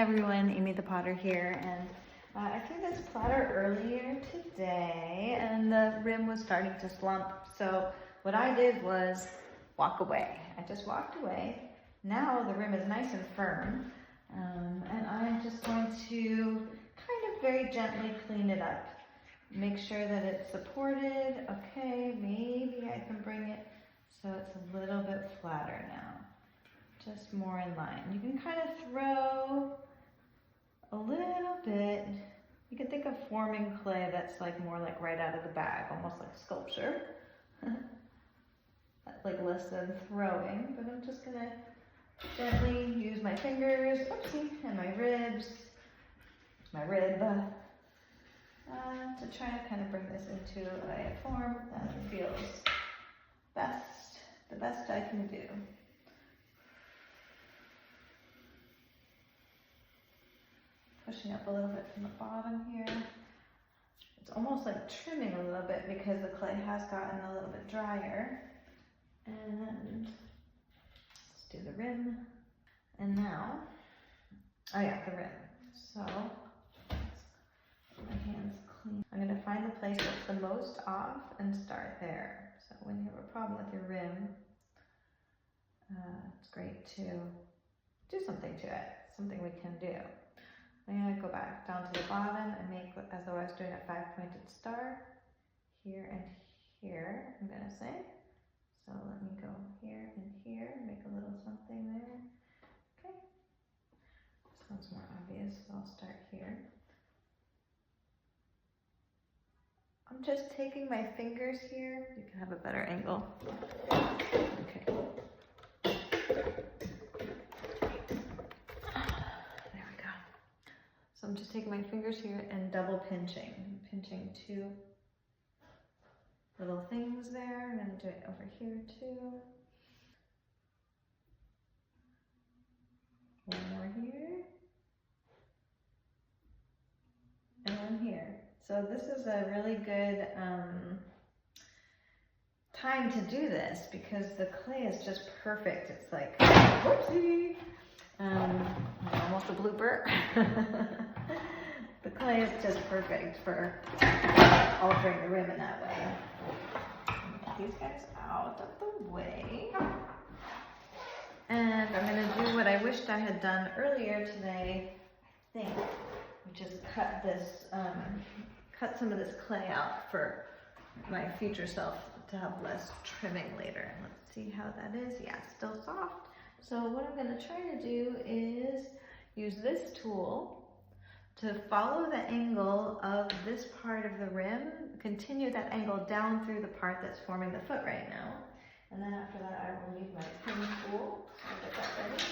everyone, Amy the Potter here, and I threw this platter earlier today and the rim was starting to slump, so what I did was walk away. I just walked away. Now the rim is nice and firm, and I'm just going to kind of very gently clean it up. Make sure that it's supported. Okay, maybe I can bring it so it's a little bit flatter now. Just more in line. You can kind of throw a little bit. You can think of forming clay that's like more like right out of the bag, almost like sculpture. Like less than throwing, but I'm just gonna gently use my fingers, oopsie, and my rib, to try to kind of bring this into a form that feels the best I can do. Pushing up a little bit from the bottom here. It's almost like trimming a little bit because the clay has gotten a little bit drier. And let's do the rim. And now, oh yeah, the rim. So, my hands clean. I'm gonna find the place that's the most off and start there. So when you have a problem with your rim, it's great to do something to it, something we can do. I'm going to go back down to the bottom and make as though I was doing a 5-pointed star here and here, I'm going to say. So let me go here and here, make a little something there. Okay. This one's more obvious, so I'll start here. I'm just taking my fingers here. You can have a better angle. Okay. So I'm just taking my fingers here and double pinching. I'm pinching two little things there. I'm going to do it over here too. One more here. And one here. So this is a really good time to do this because the clay is just perfect. It's like, whoopsie! Almost a blooper. The clay is just perfect for altering the rim in that way. Get these guys out of the way. And I'm going to do what I wished I had done earlier today, I think, which is cut this, cut some of this clay out for my future self to have less trimming later. Let's see how that is. Yeah, it's still soft. So what I'm going to try to do is use this tool to follow the angle of this part of the rim, continue that angle down through the part that's forming the foot right now. And then after that I will leave my pin tool, I'll get that ready.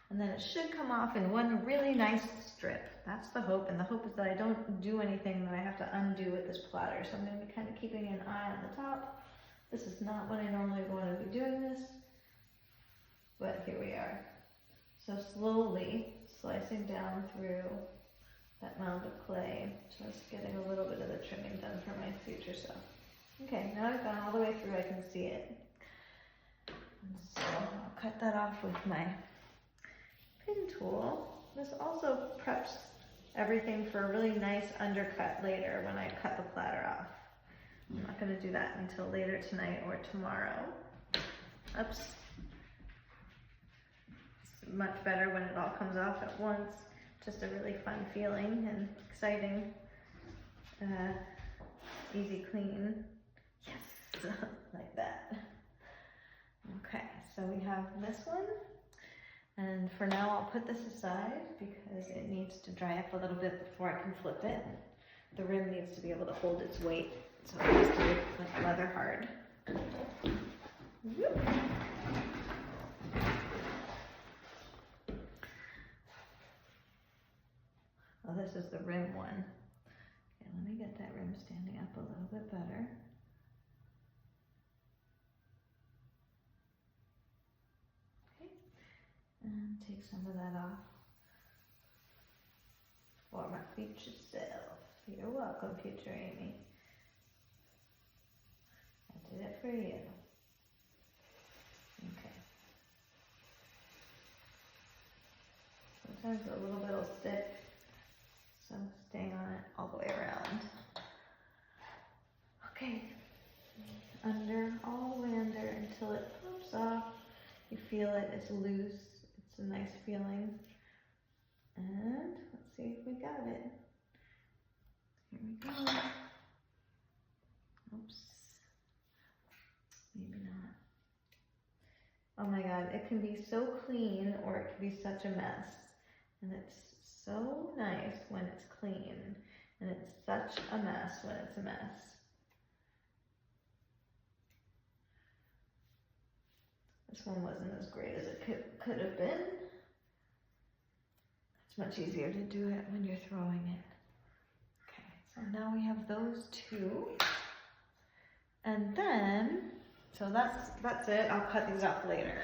And then it should come off in one really nice strip. That's the hope, and the hope is that I don't do anything that I have to undo with this platter. So I'm going to be kind of keeping an eye on the top. This is not when I normally want to be doing this. But here we are. So slowly slicing down through that mound of clay, just getting a little bit of the trimming done for my future self. Okay, now I've gone all the way through, I can see it. And so I'll cut that off with my pin tool. This also preps everything for a really nice undercut later when I cut the platter off. I'm not going to do that until later tonight or tomorrow. Oops. Much better when it all comes off at once. Just a really fun feeling and exciting. Easy clean. Yes, like that. Okay, so we have this one. And for now I'll put this aside because it needs to dry up a little bit before I can flip it. The rim needs to be able to hold its weight, so it needs to be like leather hard. Whoop. Oh, this is the rim one. Okay, let me get that rim standing up a little bit better. Okay, and take some of that off for my future self. You're welcome, future Amy. I did it for you. Okay. sometimes a little bit will stick. So staying on it all the way around. Okay, under, all the way under until it pops off. You feel it, it's loose, it's a nice feeling. And let's see if we got it. Here we go. Oops, maybe not. Oh my God, it can be so clean or it can be such a mess. And it's so nice when it's clean, and it's such a mess when it's a mess. This one wasn't as great as it could have been. It's much easier to do it when you're throwing it. Okay, so now we have those two. And then, so that's it. I'll cut these off later.